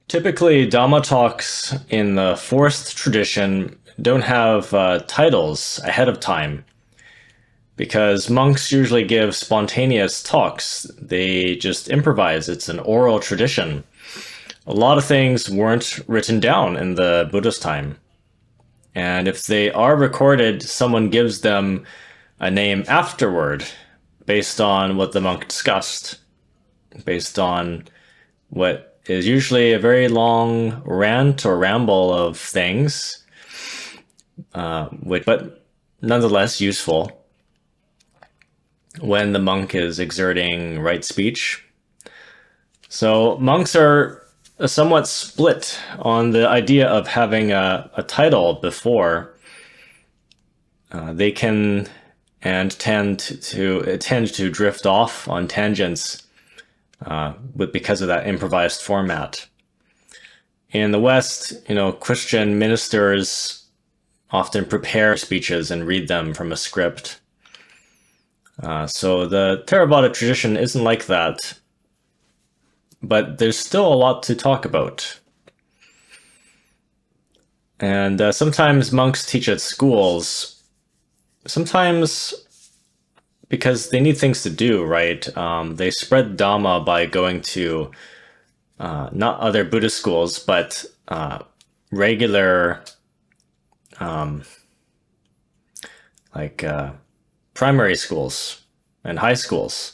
Typically, Dhamma talks in the forest tradition don't have titles ahead of time because monks usually give spontaneous talks. They just improvise. It's an oral tradition. A lot of things weren't written down in the Buddhist time. And if they are recorded, someone gives them a name afterward based on what the monk discussed, based on what is usually a very long rant or ramble of things, but nonetheless useful when the monk is exerting right speech. So monks are somewhat split on the idea of having a title before. They can and tend to drift off on tangents because of that improvised format. In the West, Christian ministers often prepare speeches and read them from a script. So the Theravada tradition isn't like that, but there's still a lot to talk about. And sometimes monks teach at schools, sometimes because they need things to do, right? They spread Dhamma by going to not other Buddhist schools, but regular primary schools and high schools.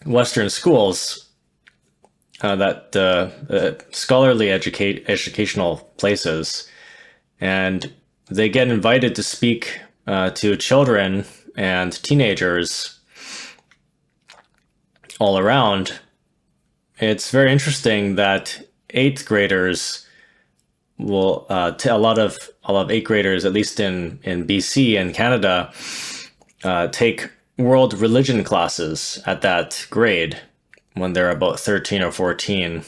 Western schools, scholarly educational places, and they get invited to speak to children and teenagers all around. It's very interesting that eighth graders will, a lot of eighth graders, at least in BC and Canada, take world religion classes at that grade when they're about 13 or 14.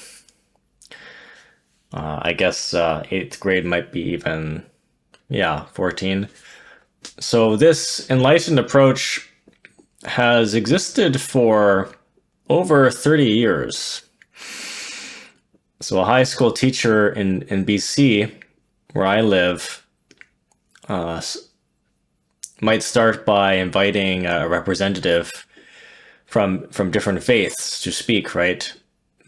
I guess eighth grade might be even, 14. So this enlightened approach has existed for over 30 years. So a high school teacher in BC, where I live, might start by inviting a representative from different faiths to speak, right?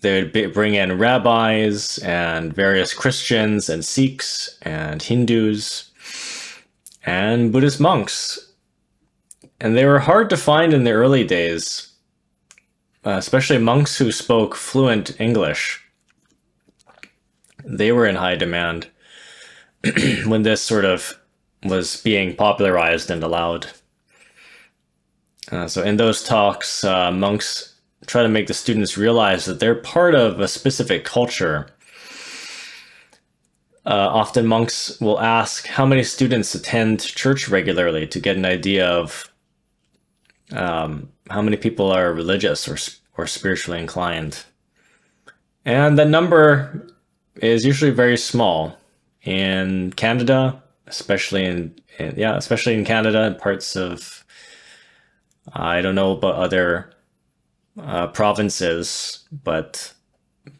They would bring in rabbis and various Christians and Sikhs and Hindus and Buddhist monks. And they were hard to find in the early days, especially monks who spoke fluent English. They were in high demand when this sort of was being popularized and allowed. So in those talks, monks try to make the students realize that they're part of a specific culture. Often monks will ask how many students attend church regularly to get an idea of how many people are religious or spiritually inclined. And the number is usually very small. In Canada, especially in Canada and parts of, I don't know about other provinces, but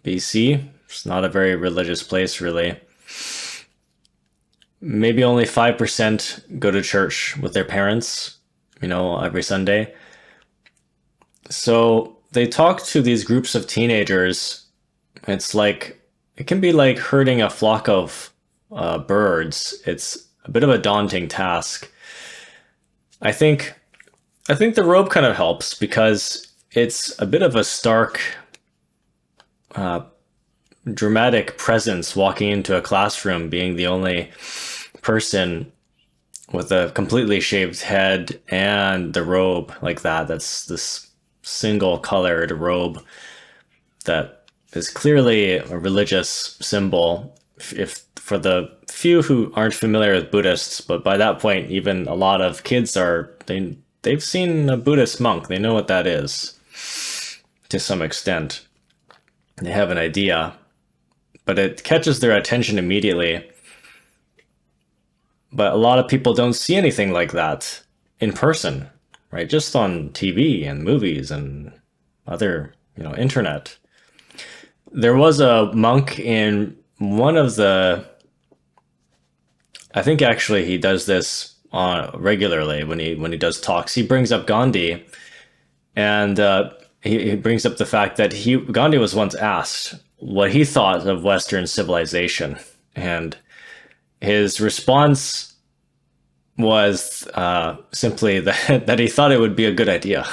BC, it's not a very religious place really. Maybe only 5% go to church with their parents, every Sunday. So they talk to these groups of teenagers. It can be like herding a flock of birds. It's a bit of a daunting task. I think the robe kind of helps because it's a bit of a stark, dramatic presence walking into a classroom, being the only person with a completely shaved head and the robe like that. That's this single colored robe that is clearly a religious symbol. If for the few who aren't familiar with Buddhists, but by that point, even a lot of kids they've seen a Buddhist monk. They know what that is to some extent. They have an idea, but it catches their attention immediately. But a lot of people don't see anything like that in person, right? Just on TV and movies and other, internet. There was a monk in one of the, I think actually he does this regularly when he does talks. He brings up Gandhi, and he brings up the fact that Gandhi was once asked what he thought of Western civilization, and his response was simply that he thought it would be a good idea.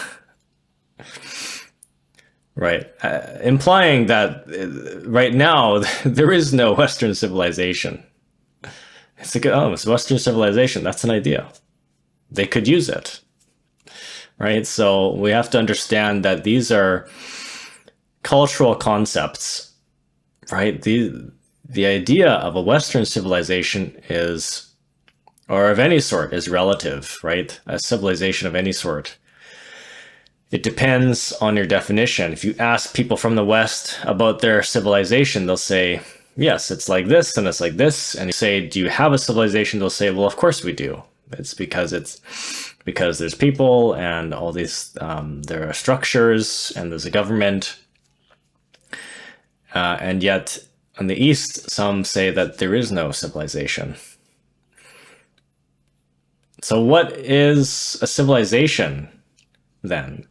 Right. Implying that right now there is no Western civilization. It's like, oh, it's Western civilization. That's an idea. They could use it. Right. So we have to understand that these are cultural concepts, right? The idea of a Western civilization is, or of any sort, is relative, right? A civilization of any sort. It depends on your definition. If you ask people from the West about their civilization, they'll say, yes, it's like this and it's like this. And you say, do you have a civilization? They'll say, well, of course we do. It's because there's people and all these, there are structures and there's a government. And yet in the East, some say that there is no civilization. So what is a civilization then?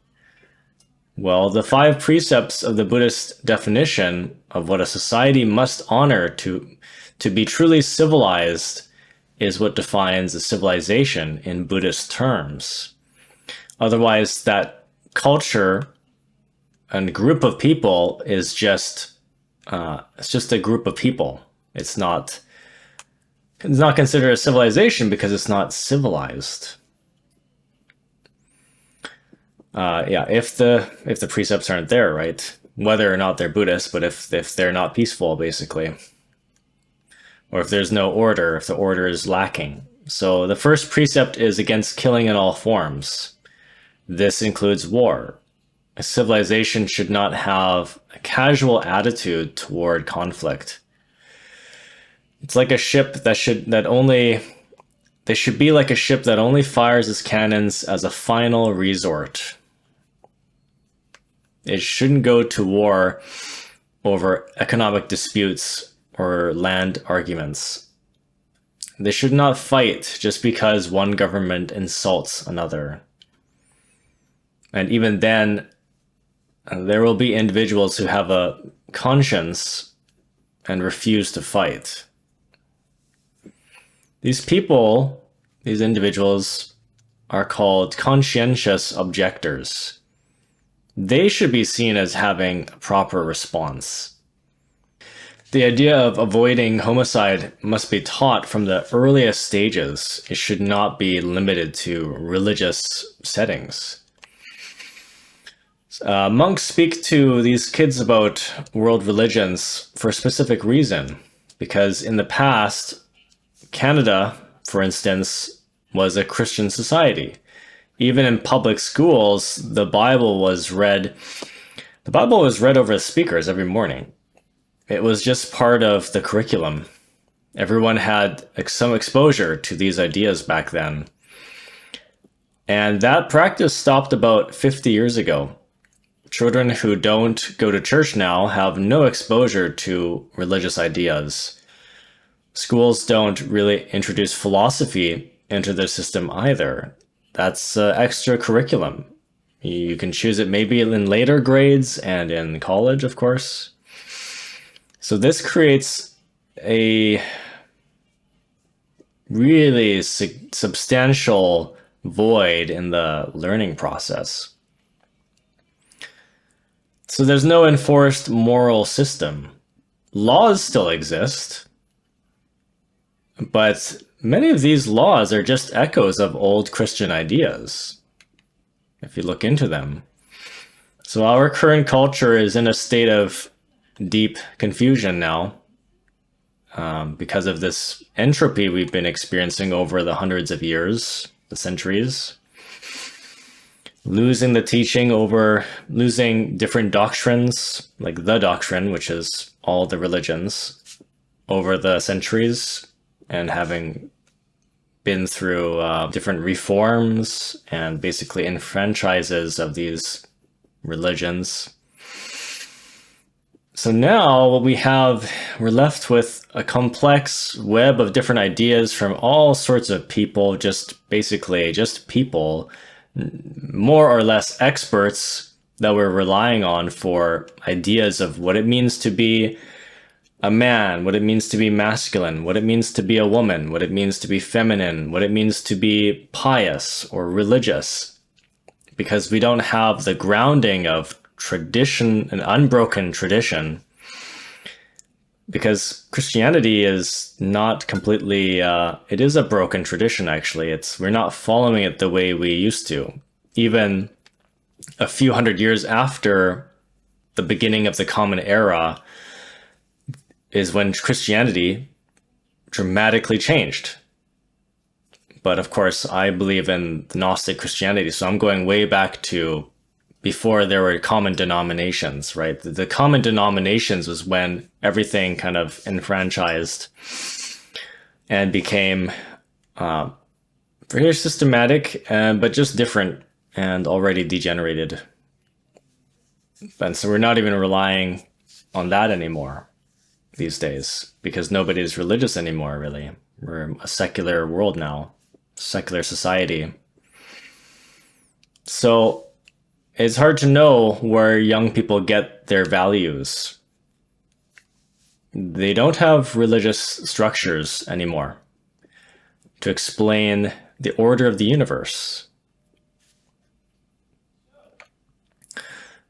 Well, the 5 precepts of the Buddhist definition of what a society must honor to be truly civilized is what defines a civilization in Buddhist terms. Otherwise, that culture and group of people is just it's just a group of people. It's not considered a civilization because it's not civilized. If the precepts aren't there, right? Whether or not they're Buddhist, but if they're not peaceful, basically, or if there's no order, if the order is lacking. So the first precept is against killing in all forms. This includes war. A civilization should not have a casual attitude toward conflict. It's like a ship they should be like a ship that only fires its cannons as a final resort. It shouldn't go to war over economic disputes or land arguments. They should not fight just because one government insults another. And even then, there will be individuals who have a conscience and refuse to fight. These individuals, are called conscientious objectors. They should be seen as having a proper response. The idea of avoiding homicide must be taught from the earliest stages. It should not be limited to religious settings. Monks speak to these kids about world religions for a specific reason, because in the past, Canada, for instance, was a Christian society. Even in public schools, the Bible was read over the speakers every morning. It was just part of the curriculum. Everyone had some exposure to these ideas back then. And that practice stopped about 50 years ago. Children who don't go to church now have no exposure to religious ideas. Schools don't really introduce philosophy into their system either. That's extra curriculum. You can choose it maybe in later grades and in college, of course. So this creates a really substantial void in the learning process. So there's no enforced moral system. Laws still exist, but many of these laws are just echoes of old Christian ideas, if you look into them. So our current culture is in a state of deep confusion now because of this entropy we've been experiencing over the hundreds of years, the centuries. Losing the teaching over losing different doctrines, like the doctrine, which is all the religions, over the centuries, and having been through different reforms and basically enfranchises of these religions. So now what we have, we're left with a complex web of different ideas from all sorts of people, just basically just people, more or less experts that we're relying on for ideas of what it means to be a man, what it means to be masculine, what it means to be a woman, what it means to be feminine, what it means to be pious or religious, because we don't have the grounding of tradition, an unbroken tradition, because Christianity is not completely, it is a broken tradition, actually. We're not following it the way we used to. Even a few hundred years after the beginning of the Common Era is when Christianity dramatically changed. But of course, I believe in the Gnostic Christianity, so I'm going way back to before there were common denominations, right? The common denominations was when everything kind of enfranchised and became very systematic, but just different and already degenerated. And so we're not even relying on that anymore these days, because nobody is religious anymore, really. We're a secular world now, secular society. So it's hard to know where young people get their values. They don't have religious structures anymore to explain the order of the universe.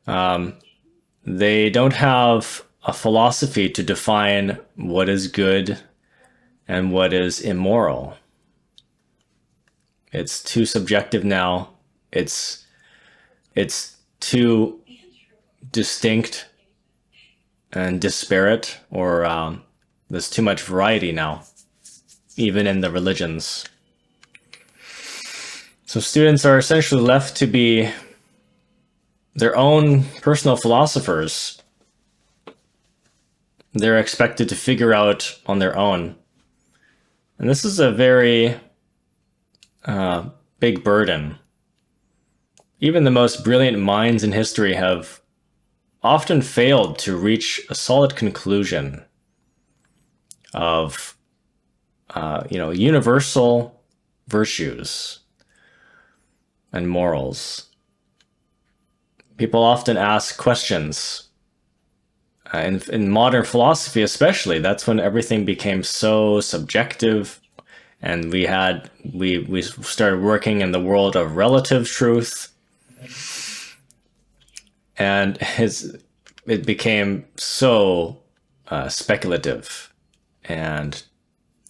They don't have a philosophy to define what is good and what is immoral. It's too subjective now. It's too distinct and disparate, or there's too much variety now, even in the religions. So students are essentially left to be their own personal philosophers. They're expected to figure out on their own. And this is a very big burden. Even the most brilliant minds in history have often failed to reach a solid conclusion of, universal virtues and morals. People often ask questions. In modern philosophy especially, that's when everything became so subjective, and we started working in the world of relative truth, and it became so speculative, and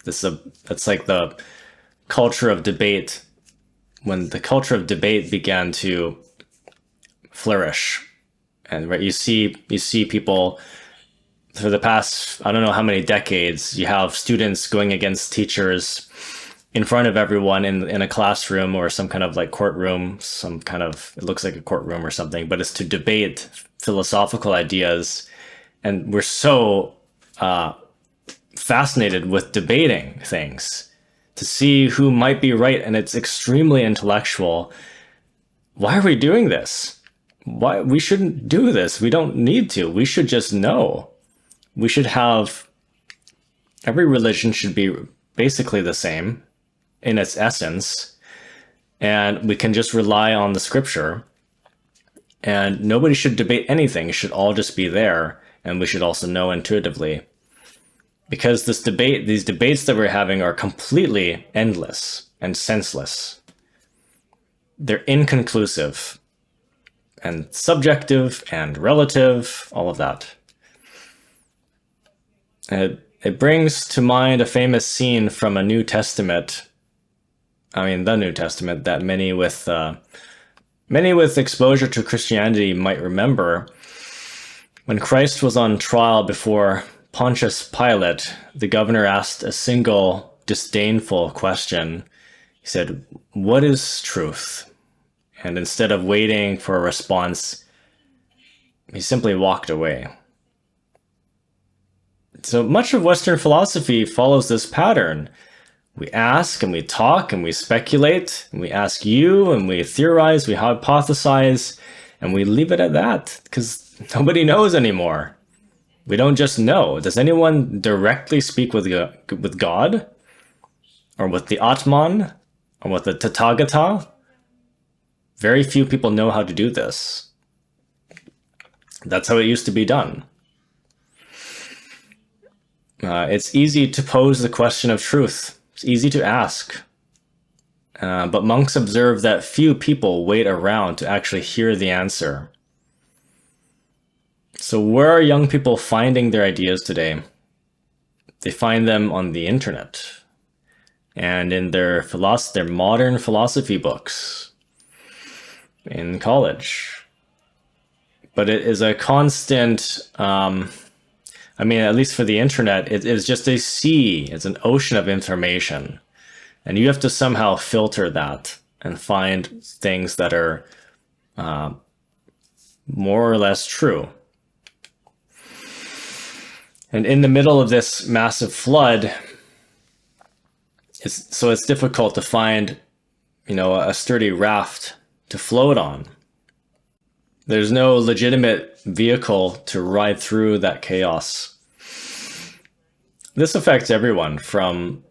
it's like the culture of debate. When the culture of debate began to flourish, and right, you see people for the past, I don't know how many decades, you have students going against teachers in front of everyone in a classroom or some kind of like courtroom, it looks like a courtroom or something, but it's to debate philosophical ideas. And we're so fascinated with debating things to see who might be right, and it's extremely intellectual. Why are we doing this? Why we shouldn't do this? We don't need to. We should just know. We should have, every religion should be basically the same in its essence, and we can just rely on the scripture, and nobody should debate anything. It should all just be there, and we should also know intuitively. Because these debates that we're having are completely endless and senseless. They're inconclusive and subjective and relative, all of that. It brings to mind a famous scene from the New Testament, that many with exposure to Christianity might remember. When Christ was on trial before Pontius Pilate, the governor asked a single disdainful question. He said, "What is truth?" And instead of waiting for a response, he simply walked away. So much of Western philosophy follows this pattern. We ask and we talk and we speculate and we ask you and we theorize, we hypothesize, and we leave it at that because nobody knows anymore. We don't just know. Does anyone directly speak with God, or with the Atman, or with the Tathagata? Very few people know how to do this. That's how it used to be done. It's easy to pose the question of truth. It's easy to ask. But monks observe that few people wait around to actually hear the answer. So where are young people finding their ideas today? They find them on the internet and in their modern philosophy books in college. But it is a constant, I mean, at least for the internet, it is just a sea. It's an ocean of information. And you have to somehow filter that and find things that are more or less true. And in the middle of this massive flood, it's difficult to find, a sturdy raft to float on. There's no legitimate vehicle to ride through that chaos. This affects everyone from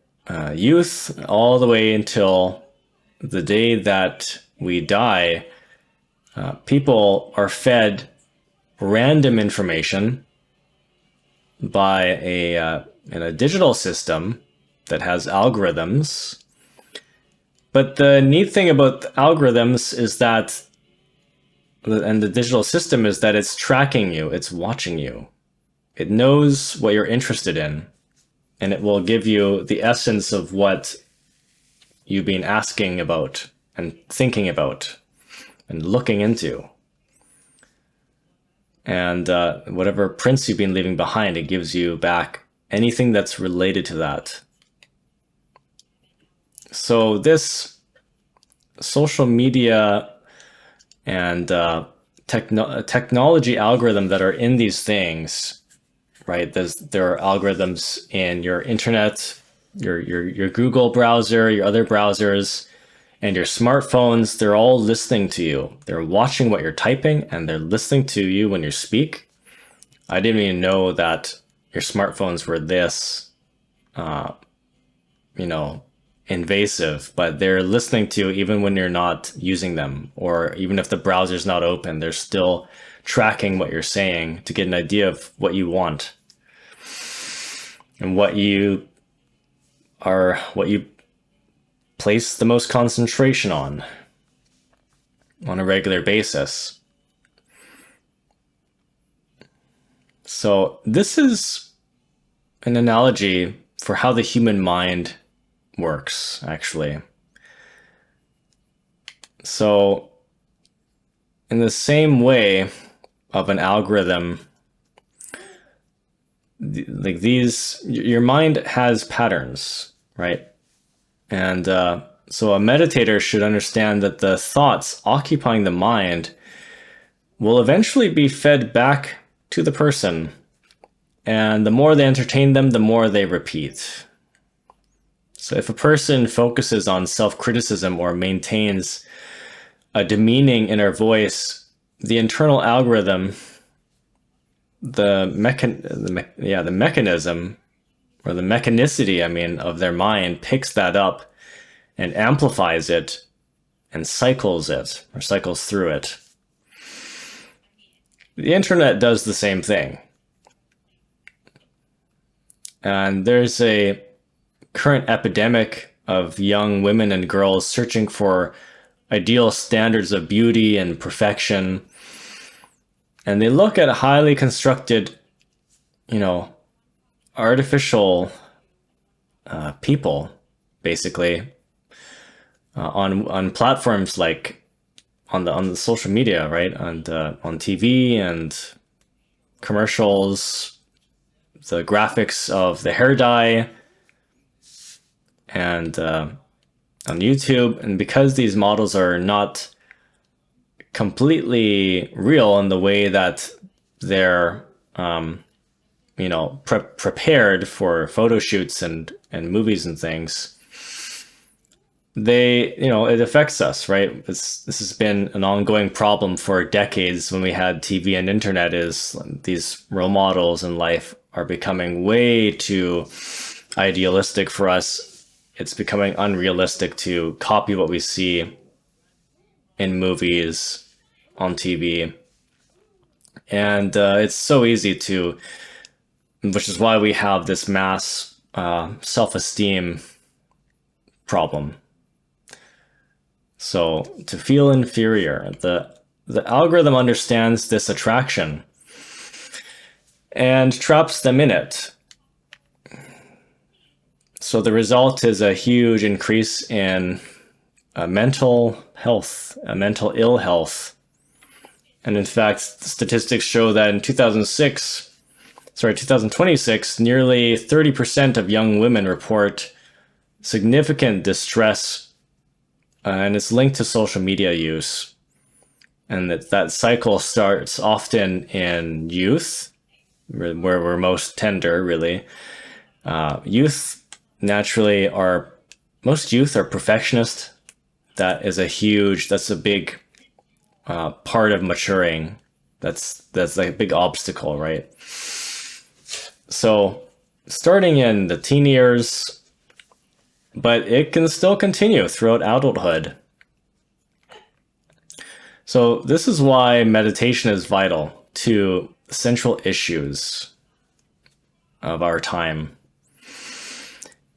youth all the way until the day that we die. People are fed random information by in a digital system that has algorithms. But the neat thing about the algorithms is that, and the digital system is that it's tracking you, it's watching you. It knows what you're interested in, and it will give you the essence of what you've been asking about and thinking about and looking into. And whatever prints you've been leaving behind, it gives you back anything that's related to that. So this social media and technology algorithm that are in these things, right? There are algorithms in your internet, your Google browser, your other browsers, and your smartphones. They're all listening to you. They're watching what you're typing, and they're listening to you when you speak. I didn't even know that your smartphones were this, invasive, but they're listening to you even when you're not using them, or even if the browser's not open, they're still tracking what you're saying to get an idea of what you want and what you place the most concentration on a regular basis. So this is an analogy for how the human mind works, actually. So in the same way of an algorithm, like your mind has patterns, right? And so a meditator should understand that the thoughts occupying the mind will eventually be fed back to the person. And the more they entertain them, the more they repeat. So if a person focuses on self-criticism or maintains a demeaning inner voice, the internal algorithm, the mechanism, or the mechanicity, of their mind picks that up and amplifies it and cycles through it. The internet does the same thing. And there's a current epidemic of young women and girls searching for ideal standards of beauty and perfection. And they look at highly constructed, artificial people, basically, on platforms like on the social media, right? And on TV and commercials, the graphics of the hair dye, and on YouTube. And because these models are not completely real in the way that they're prepared for photo shoots and movies and things, it affects us, right? This has been an ongoing problem for decades when we had TV and internet. Is these role models in life are becoming way too idealistic for us. It's becoming unrealistic to copy what we see in movies, on TV. And it's so easy to, which is why we have this mass self-esteem problem. So to feel inferior, the algorithm understands this attraction and traps them in it. So the result is a huge increase in mental health, mental ill health. And in fact, statistics show that in 2026, nearly 30% of young women report significant distress, and it's linked to social media use. And that cycle starts often in youth, where we're most tender, really. Youth naturally most youth are perfectionist. That's a big part of maturing. That's like a big obstacle, right? So starting in the teen years, but it can still continue throughout adulthood. So this is why meditation is vital to central issues of our time.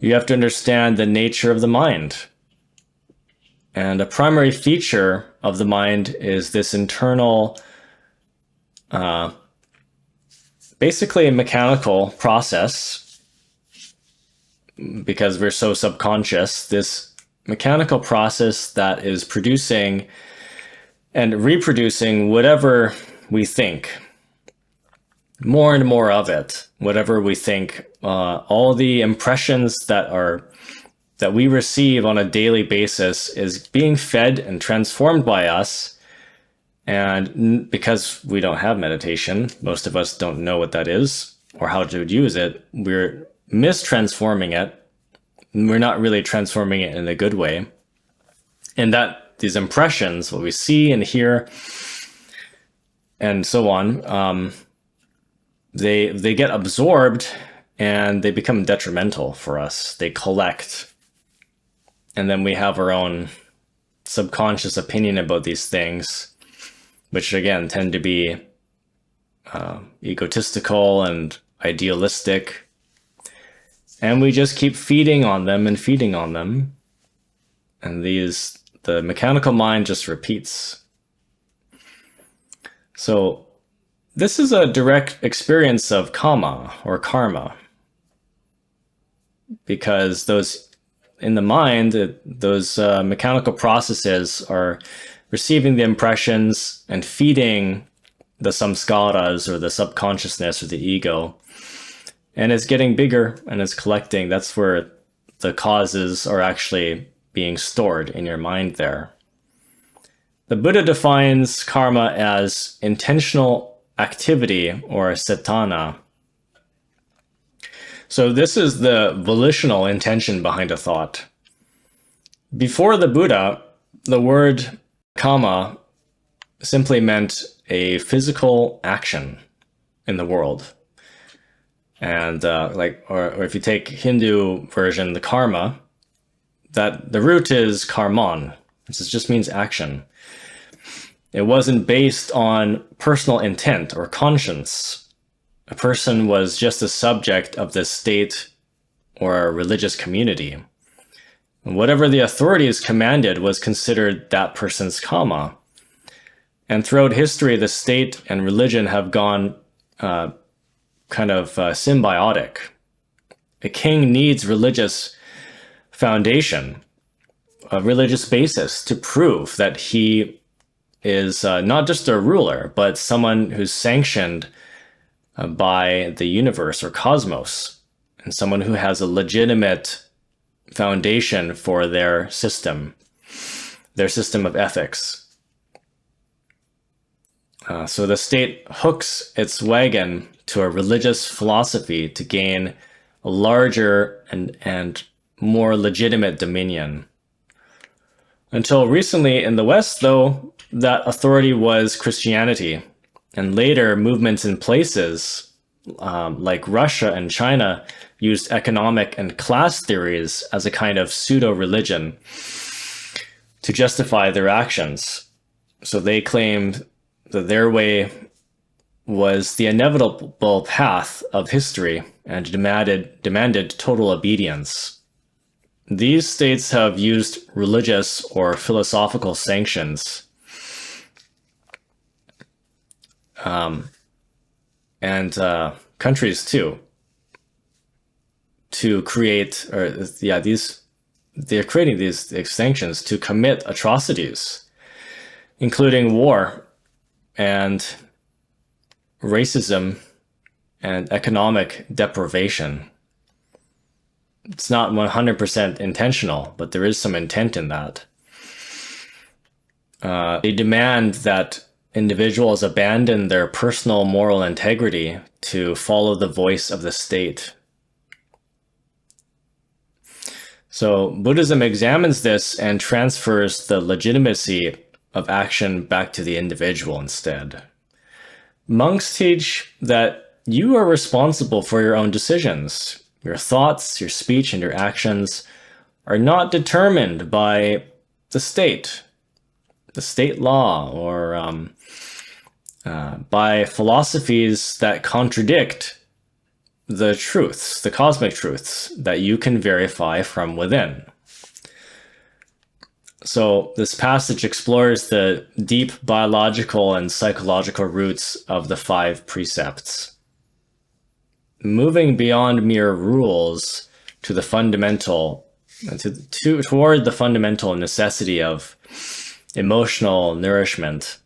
You have to understand the nature of the mind. And a primary feature of the mind is this internal, basically a mechanical process, because we're so subconscious, this mechanical process that is producing and reproducing whatever we think, more and more of it, whatever we think, all the impressions that we receive on a daily basis is being fed and transformed by us. And because we don't have meditation, most of us don't know what that is or how to use it. We're mistransforming it. We're not really transforming it in a good way. And that these impressions, what we see and hear, and so on, they get absorbed and they become detrimental for us. They collect. And then we have our own subconscious opinion about these things, which again tend to be egotistical and idealistic. And we just keep feeding on them and feeding on them. And the mechanical mind just repeats. So this is a direct experience of kama or karma, because in the mind, those mechanical processes are receiving the impressions and feeding the samskaras or the subconsciousness or the ego. And it's getting bigger and it's collecting. That's where the causes are actually being stored in your mind there. The Buddha defines karma as intentional activity or cetana. So this is the volitional intention behind a thought. Before the Buddha, the word kama simply meant a physical action in the world. And or if you take Hindu version, the karma, that the root is karman. This just means action. It wasn't based on personal intent or conscience. A person was just a subject of the state or a religious community. And whatever the authorities commanded was considered that person's karma. And throughout history, the state and religion have gone symbiotic. A king needs religious foundation, a religious basis to prove that he is not just a ruler, but someone who's sanctioned by the universe or cosmos, and someone who has a legitimate foundation for their system of ethics. So the state hooks its wagon to a religious philosophy to gain a larger and more legitimate dominion. Until recently in the West, though, that authority was Christianity. And later, movements in places like Russia and China used economic and class theories as a kind of pseudo-religion to justify their actions. So they claimed that their way was the inevitable path of history and demanded total obedience. These states have used religious or philosophical sanctions and countries too to create, they're creating these sanctions to commit atrocities, including war and racism and economic deprivation. It's not 100% intentional, but there is some intent in that. They demand that individuals abandon their personal moral integrity to follow the voice of the state. So Buddhism examines this and transfers the legitimacy of action back to the individual instead. Monks teach that you are responsible for your own decisions. Your thoughts, your speech, and your actions are not determined by the state law, or by philosophies that contradict the truths, the cosmic truths that you can verify from within. So this passage explores the deep biological and psychological roots of the 5 precepts, moving beyond mere rules to the fundamental, toward the fundamental necessity of emotional nourishment.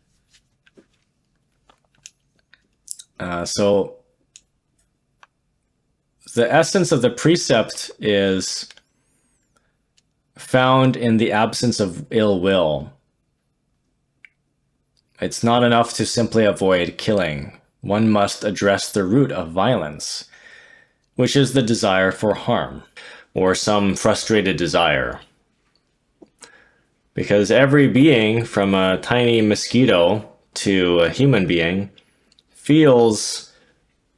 So the essence of the precept is found in the absence of ill will. It's not enough to simply avoid killing. One must address the root of violence, which is the desire for harm, or some frustrated desire. Because every being, from a tiny mosquito to a human being, feels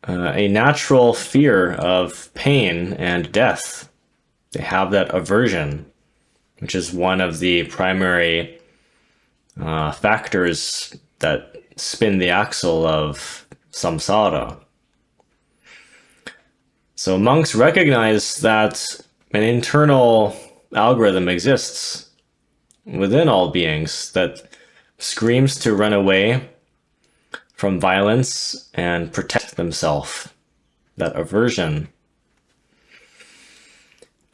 a natural fear of pain and death. They have that aversion, which is one of the primary factors that spin the axle of samsara. So monks recognize that an internal algorithm exists within all beings that screams to run away from violence and protect themselves, that aversion.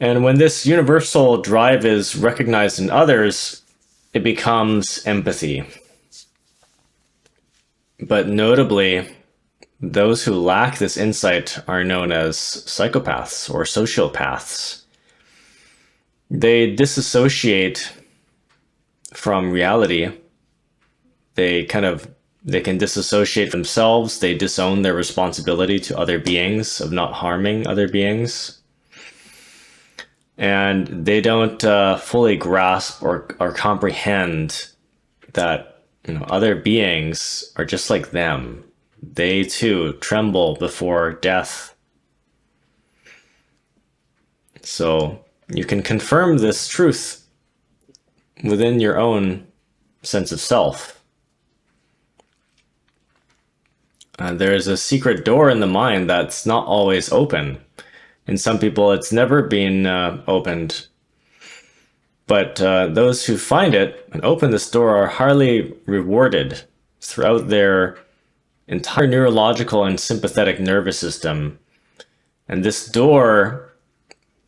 And when this universal drive is recognized in others, it becomes empathy. But notably, those who lack this insight are known as psychopaths or sociopaths. They disassociate from reality. They can disassociate themselves. They disown their responsibility to other beings of not harming other beings. And they don't fully grasp or comprehend that other beings are just like them. They too tremble before death. So you can confirm this truth within your own sense of self. There is a secret door in the mind that's not always open. In some people, it's never been opened. But those who find it and open this door are highly rewarded throughout their entire neurological and sympathetic nervous system. And this door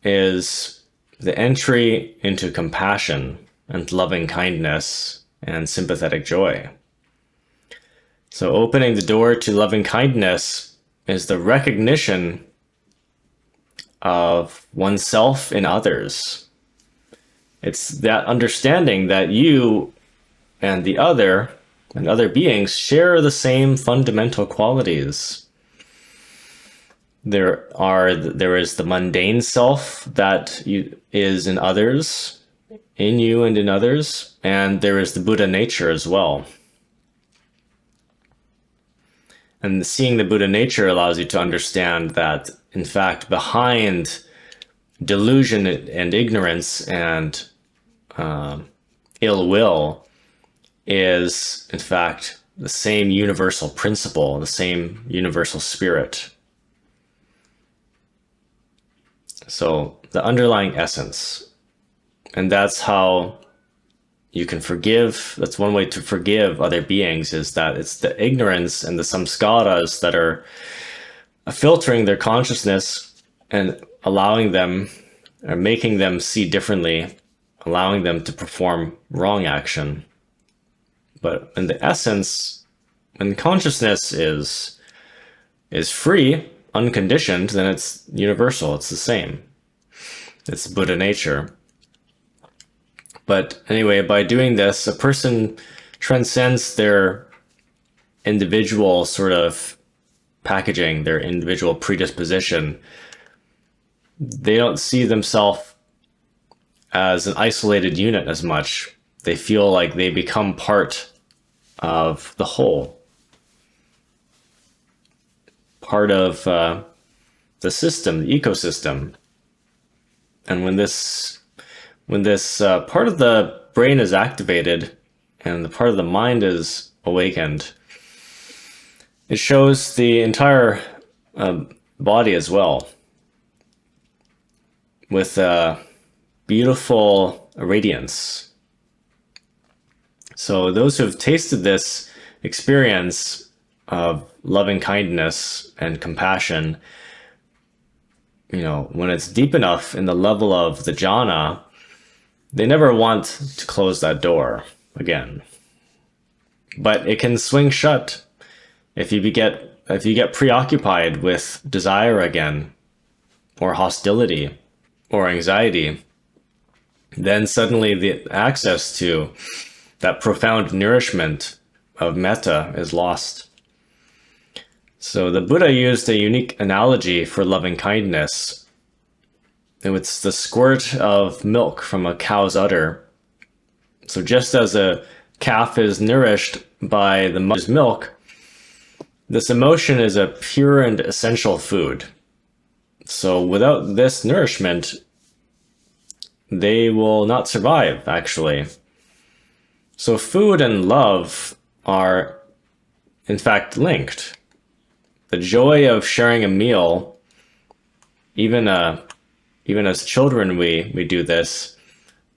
is the entry into compassion and loving kindness and sympathetic joy. So opening the door to loving kindness is the recognition of oneself in others. It's that understanding that you and the other and other beings share the same fundamental qualities. There is the mundane self that is in others, in you and in others, and there is the Buddha nature as well. And seeing the Buddha nature allows you to understand that, in fact, behind delusion and ignorance and ill will is, in fact, the same universal principle, the same universal spirit. So the underlying essence. And that's how you can forgive. That's one way to forgive other beings, is that it's the ignorance and the samskaras that are filtering their consciousness and allowing them, or making them see differently, allowing them to perform wrong action. But in the essence, when consciousness is free, unconditioned, then it's universal. It's the same. It's Buddha nature. But anyway, by doing this, a person transcends their individual sort of packaging, their individual predisposition. They don't see themselves as an isolated unit as much. They feel like they become part of the whole, part of the system, the ecosystem. And when this part of the brain is activated and the part of the mind is awakened, it shows the entire body as well, with a beautiful radiance. So those who have tasted this experience of loving kindness and compassion, when it's deep enough in the level of the jhana, they never want to close that door again. But it can swing shut if you get preoccupied with desire again, or hostility, or anxiety. Then suddenly the access to that profound nourishment of metta is lost. So the Buddha used a unique analogy for loving kindness. It's the squirt of milk from a cow's udder. So just as a calf is nourished by the mother's milk, this emotion is a pure and essential food. So without this nourishment, they will not survive, actually. So food and love are, in fact, linked. The joy of sharing a meal, even as children, we do this,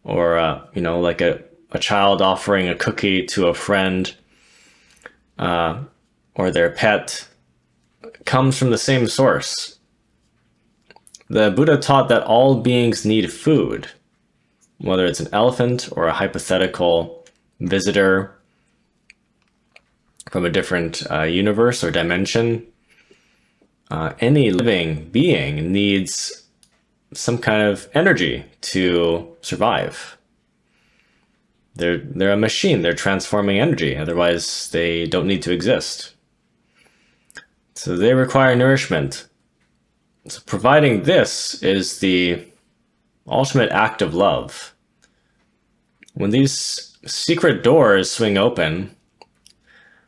or like a child offering a cookie to a friend or their pet, comes from the same source. The Buddha taught that all beings need food, whether it's an elephant or a hypothetical visitor from a different universe or dimension. Any living being needs some kind of energy to survive. They're a machine. They're transforming energy. Otherwise, they don't need to exist. So they require nourishment. So providing this is the ultimate act of love. When these secret doors swing open,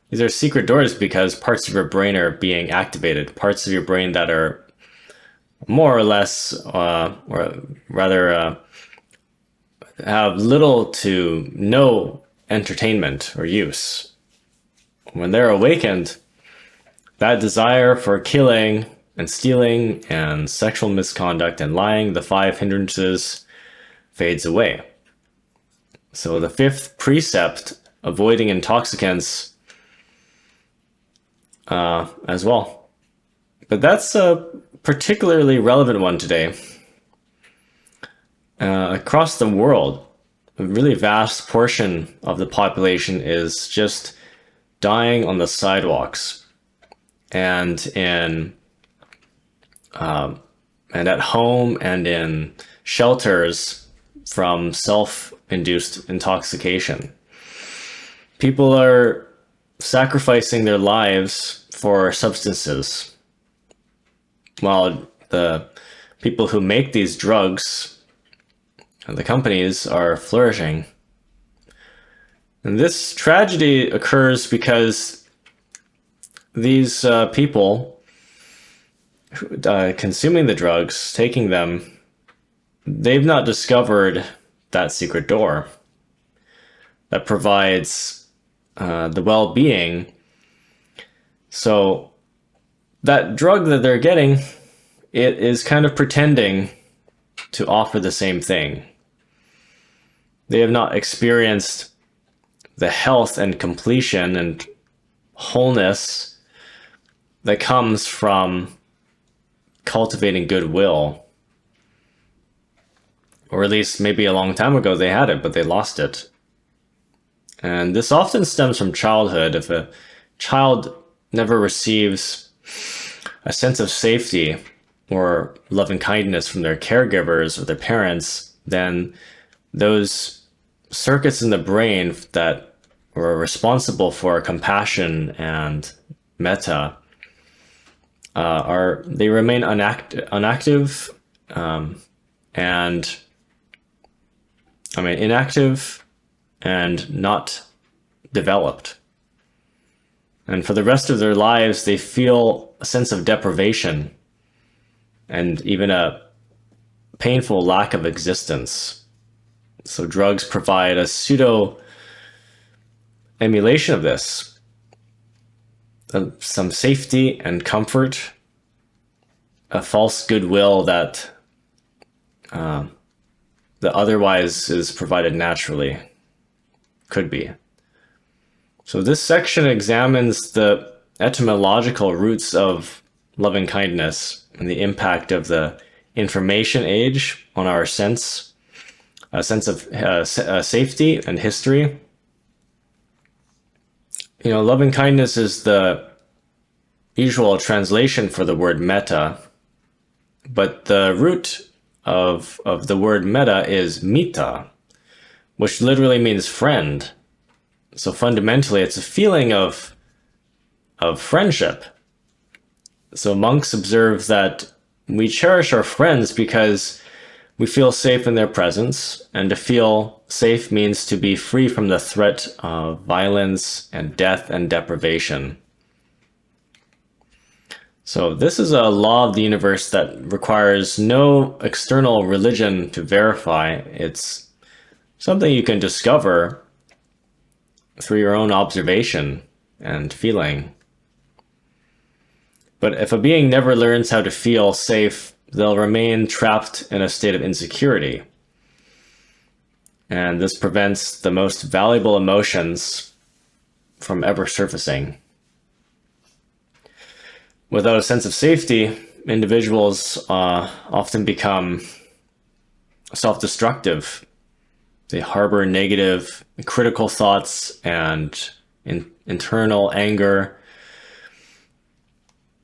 these are secret doors because parts of your brain are being activated, parts of your brain that are more or less, or rather, have little to no entertainment or use. When they're awakened, that desire for killing and stealing and sexual misconduct and lying, the 5 hindrances, fades away. So the 5th precept, avoiding intoxicants, as well. But that's a particularly relevant one today. Across the world, a really vast portion of the population is just dying on the sidewalks and at home and in shelters from self-induced intoxication. People are sacrificing their lives for substances, while the people who make these drugs and the companies are flourishing. And this tragedy occurs because these people consuming the drugs, taking them, they've not discovered that secret door that provides the well-being. So that drug that they're getting, it is kind of pretending to offer the same thing. They have not experienced the health and completion and wholeness that comes from cultivating goodwill. Or at least maybe a long time ago they had it, but they lost it. And this often stems from childhood. If a child never receives a sense of safety or love and kindness from their caregivers or their parents, then those circuits in the brain that were responsible for compassion and metta they remain inactive, and not developed. And for the rest of their lives, they feel a sense of deprivation and even a painful lack of existence. So drugs provide a pseudo emulation of this, some safety and comfort, a false goodwill that otherwise is provided naturally, could be. So this section examines the etymological roots of loving kindness and the impact of the information age on our sense of safety and history. Loving kindness is the usual translation for the word metta, but the root of the word metta is mita, which literally means friend. So fundamentally, it's a feeling of friendship. So monks observe that we cherish our friends because we feel safe in their presence, and to feel safe means to be free from the threat of violence and death and deprivation. So this is a law of the universe that requires no external religion to verify. It's something you can discover through your own observation and feeling. But if a being never learns how to feel safe, they'll remain trapped in a state of insecurity. And this prevents the most valuable emotions from ever surfacing. Without a sense of safety, individuals often become self-destructive. They harbor negative, critical thoughts and internal anger.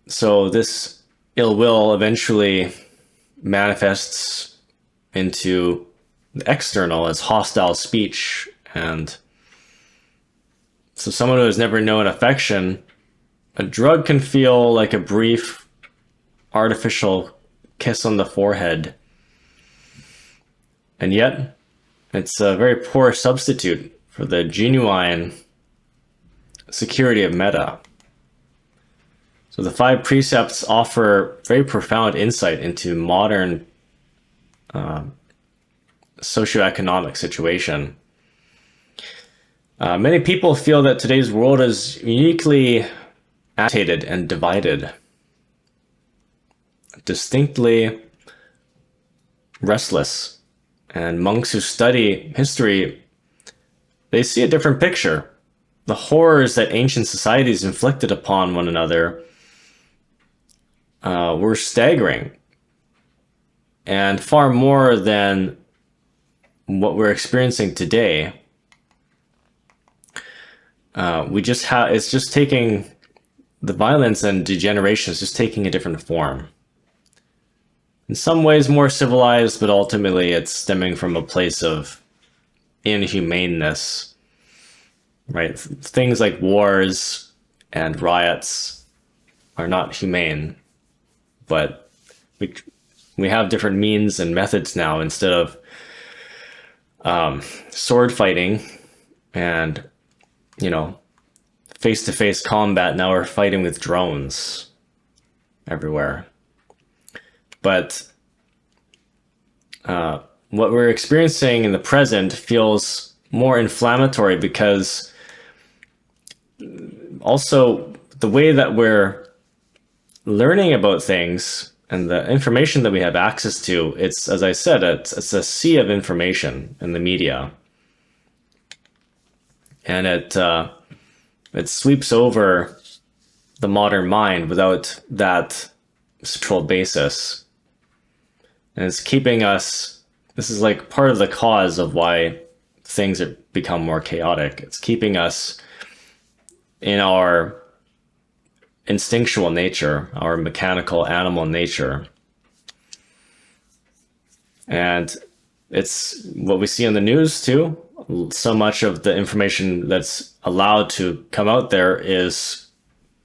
So this ill will eventually manifests into the external as hostile speech. And so someone who has never known affection, a drug can feel like a brief, artificial kiss on the forehead. And yet, it's a very poor substitute for the genuine security of metta. So the 5 precepts offer very profound insight into modern socioeconomic situation. Many people feel that today's world is uniquely agitated and divided, distinctly restless. And monks who study history, they see a different picture. The horrors that ancient societies inflicted upon one another were staggering, and far more than what we're experiencing today. It's just taking the violence and degeneration is just taking a different form. In some ways more civilized, but ultimately it's stemming from a place of inhumaneness, right? Things like wars and riots are not humane, but we have different means and methods now. Instead of sword fighting and, you know, face-to-face combat. Now we're fighting with drones everywhere. But what we're experiencing in the present feels more inflammatory because also the way that we're learning about things and the information that we have access to, it's, as I said, it's a sea of information in the media. And it sweeps over the modern mind without that central basis. And it's keeping us, this is like part of the cause of why things have become more chaotic. It's keeping us in our instinctual nature, our mechanical animal nature. And it's what we see in the news too. So much of the information that's allowed to come out there is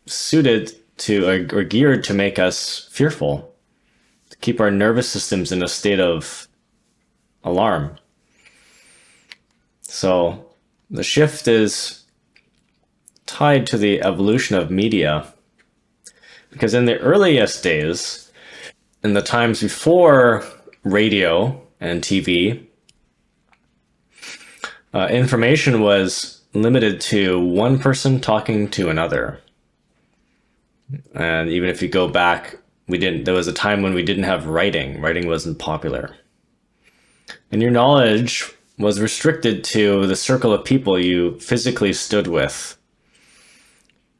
suited to or geared to make us fearful, to keep our nervous systems in a state of alarm. So the shift is tied to the evolution of media, because in the earliest days, in the times before radio and TV, information was limited to one person talking to another. And even if you go back, there was a time when we didn't have writing. Writing wasn't popular. And your knowledge was restricted to the circle of people you physically stood with.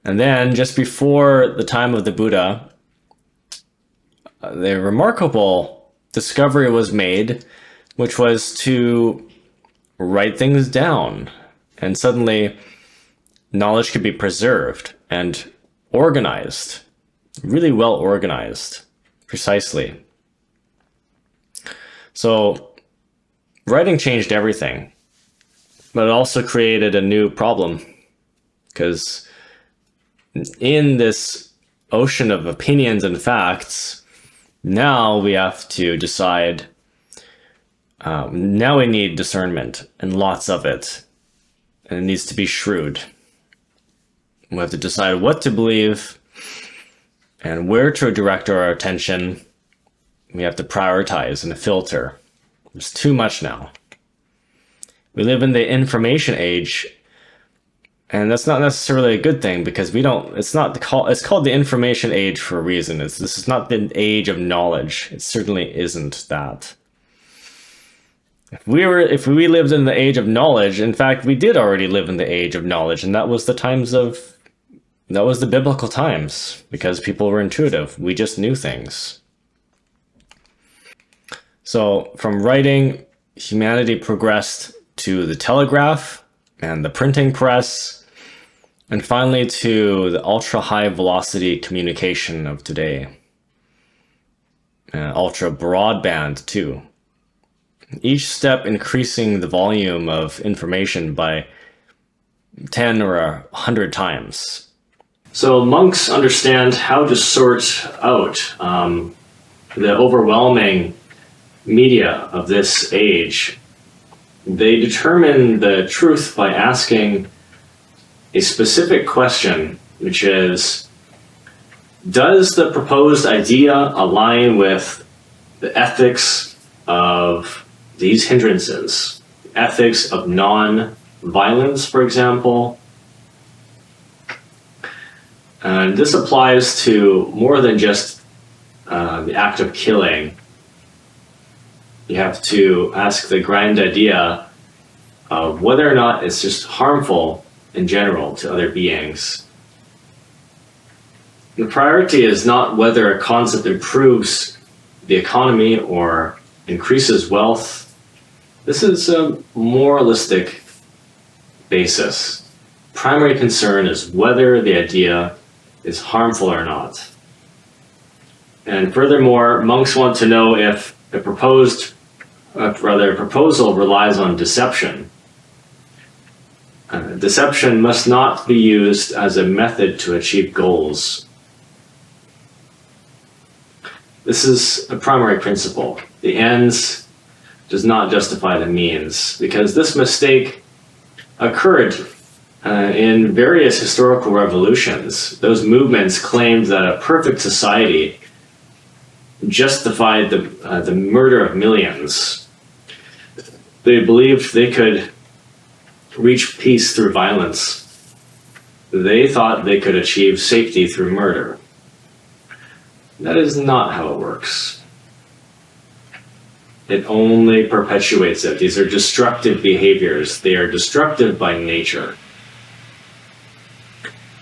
And then just before the time of the Buddha, the remarkable discovery was made, which was to write things down. And suddenly knowledge could be preserved and organized, really well organized, precisely. So writing changed everything, but it also created a new problem, because in this ocean of opinions and facts, now we have to decide. Now we need discernment, and lots of it. And it needs to be shrewd. We have to decide what to believe and where to direct our attention. We have to prioritize and filter. There's too much now. We live in the information age, and that's not necessarily a good thing, because it's called the information age for a reason. This is not the age of knowledge. It certainly isn't that. If we lived in the age of knowledge, in fact, we did already live in the age of knowledge, and that was the biblical times, because people were intuitive. We just knew things. So from writing, humanity progressed to the telegraph and the printing press, and finally to the ultra high velocity communication of today. Ultra broadband too. Each step increasing the volume of information by 10 or 100 times. So monks understand how to sort out the overwhelming media of this age. They determine the truth by asking a specific question, which is, does the proposed idea align with the ethics of these hindrances? Ethics of non-violence, for example. And this applies to more than just the act of killing. You have to ask the grand idea of whether or not it's just harmful in general to other beings. The priority is not whether a concept improves the economy or increases wealth. This is a moralistic basis. Primary concern is whether the idea is harmful or not. And furthermore, monks want to know if a proposal relies on deception. Deception must not be used as a method to achieve goals. This is a primary principle. The ends does not justify the means, because this mistake occurred in various historical revolutions. Those movements claimed that a perfect society justified the murder of millions. They believed they could reach peace through violence. They thought they could achieve safety through murder. That is not how it works. It only perpetuates it. These are destructive behaviors. They are destructive by nature.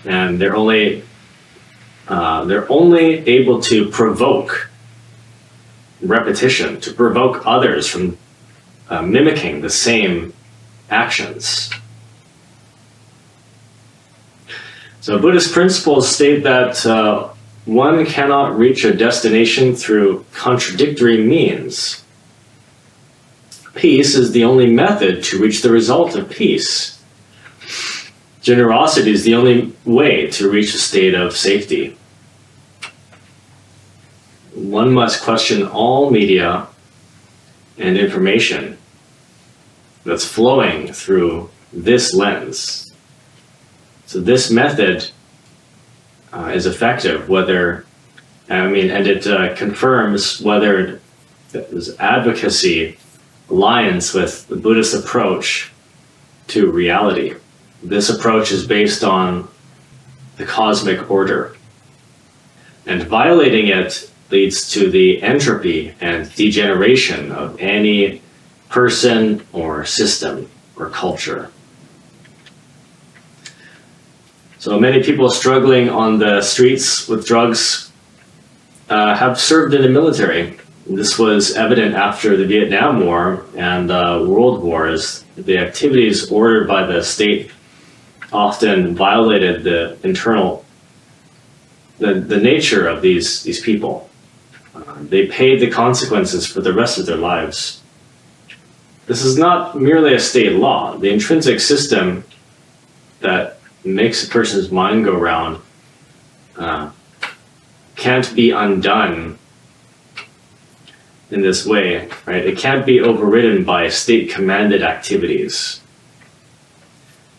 And they're only able to provoke repetition, to provoke others from mimicking the same actions. So Buddhist principles state that one cannot reach a destination through contradictory means. Peace is the only method to reach the result of peace. Generosity is the only way to reach a state of safety. One must question all media and information that's flowing through this lens. So this method is effective, and it confirms whether this advocacy aligns with the Buddhist approach to reality. This approach is based on the cosmic order, and violating it leads to the entropy and degeneration of any person or system or culture. So many people struggling on the streets with drugs have served in the military. This was evident after the Vietnam War and World Wars. The activities ordered by the state often violated the nature of these people. They paid the consequences for the rest of their lives. This is not merely a state law. The intrinsic system that makes a person's mind go round can't be undone in this way, right? It can't be overridden by state-commanded activities.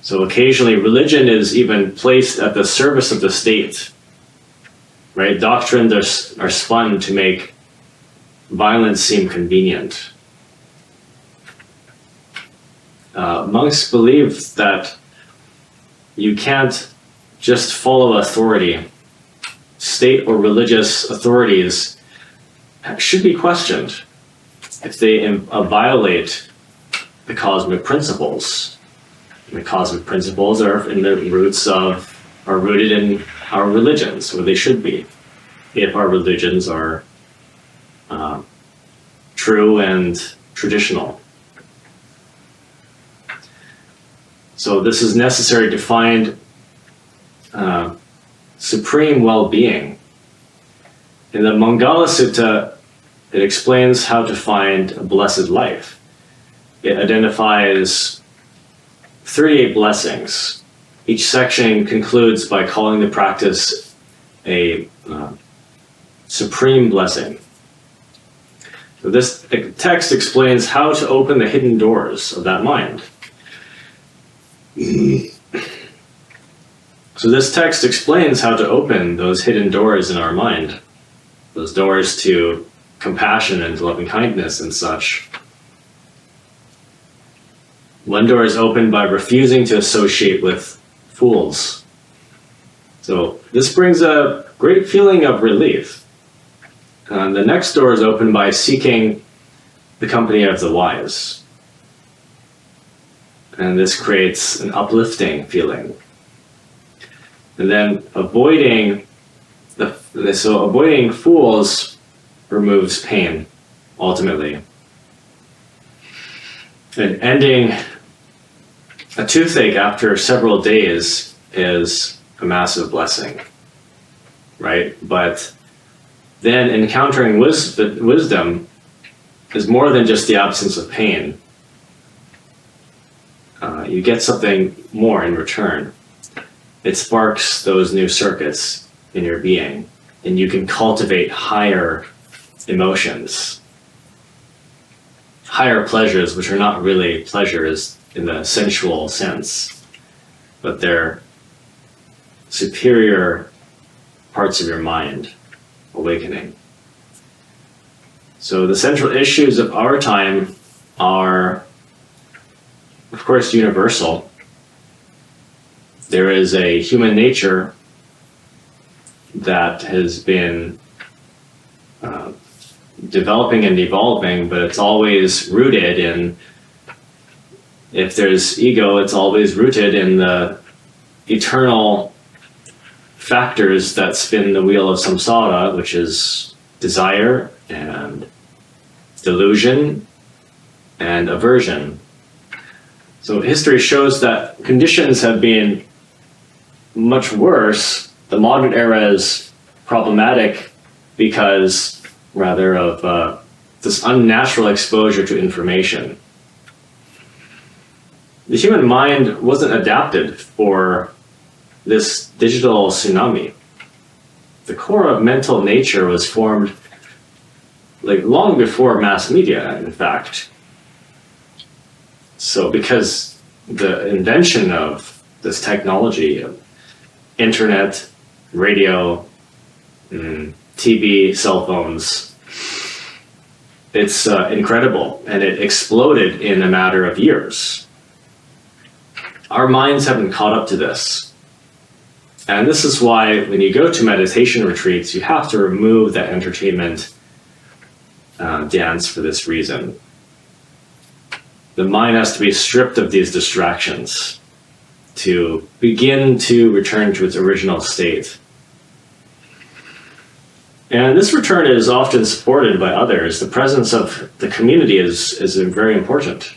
So occasionally religion is even placed at the service of the state, right? Doctrines are spun to make violence seem convenient. Monks believe that you can't just follow authority. State or religious authorities should be questioned if they violate the cosmic principles. And the cosmic principles are rooted in our religions, or they should be, if our religions are true and traditional. So this is necessary to find supreme well-being. In the Mangala Sutta, it explains how to find a blessed life. It identifies 38 blessings. Each section concludes by calling the practice a supreme blessing. So this text explains how to open the hidden doors of that mind. So this text explains how to open those hidden doors in our mind, those doors to compassion and loving kindness and such. One door is opened by refusing to associate with fools. So this brings a great feeling of relief. The next door is opened by seeking the company of the wise. And this creates an uplifting feeling. And then avoiding fools removes pain, ultimately. And ending a toothache after several days is a massive blessing, right? But then encountering wisdom is more than just the absence of pain. You get something more in return. It sparks those new circuits in your being, and you can cultivate higher emotions, higher pleasures, which are not really pleasures in the sensual sense, but they're superior parts of your mind awakening. So the central issues of our time are, of course, universal. There is a human nature that has been developing and evolving, but it's always rooted in, if there's ego, it's always rooted in the eternal factors that spin the wheel of samsara, which is desire and delusion and aversion. So history shows that conditions have been much worse. The modern era is problematic because rather of this unnatural exposure to information. The human mind wasn't adapted for this digital tsunami. The core of mental nature was formed like long before mass media, in fact. So because the invention of this technology of internet, radio, TV, cell phones, it's incredible, and it exploded in a matter of years. Our minds haven't caught up to this. And this is why when you go to meditation retreats, you have to remove that entertainment dance for this reason. The mind has to be stripped of these distractions to begin to return to its original state. And this return is often supported by others. The presence of the community is very important.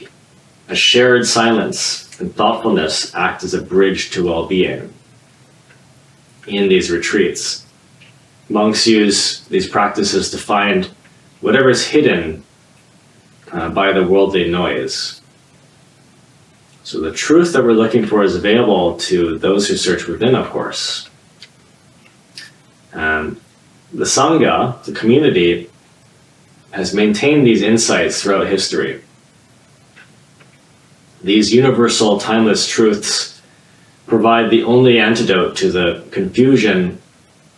A shared silence and thoughtfulness act as a bridge to well-being in these retreats. Monks use these practices to find whatever is hidden by the worldly noise. So the truth that we're looking for is available to those who search within, of course. The Sangha, the community, has maintained these insights throughout history. These universal, timeless truths provide the only antidote to the confusion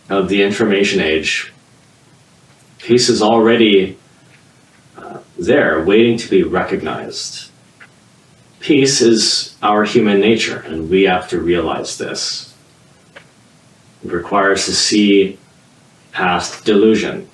of the information age. Peace is already there, waiting to be recognized. Peace is our human nature, and we have to realize this. It requires to see past delusion.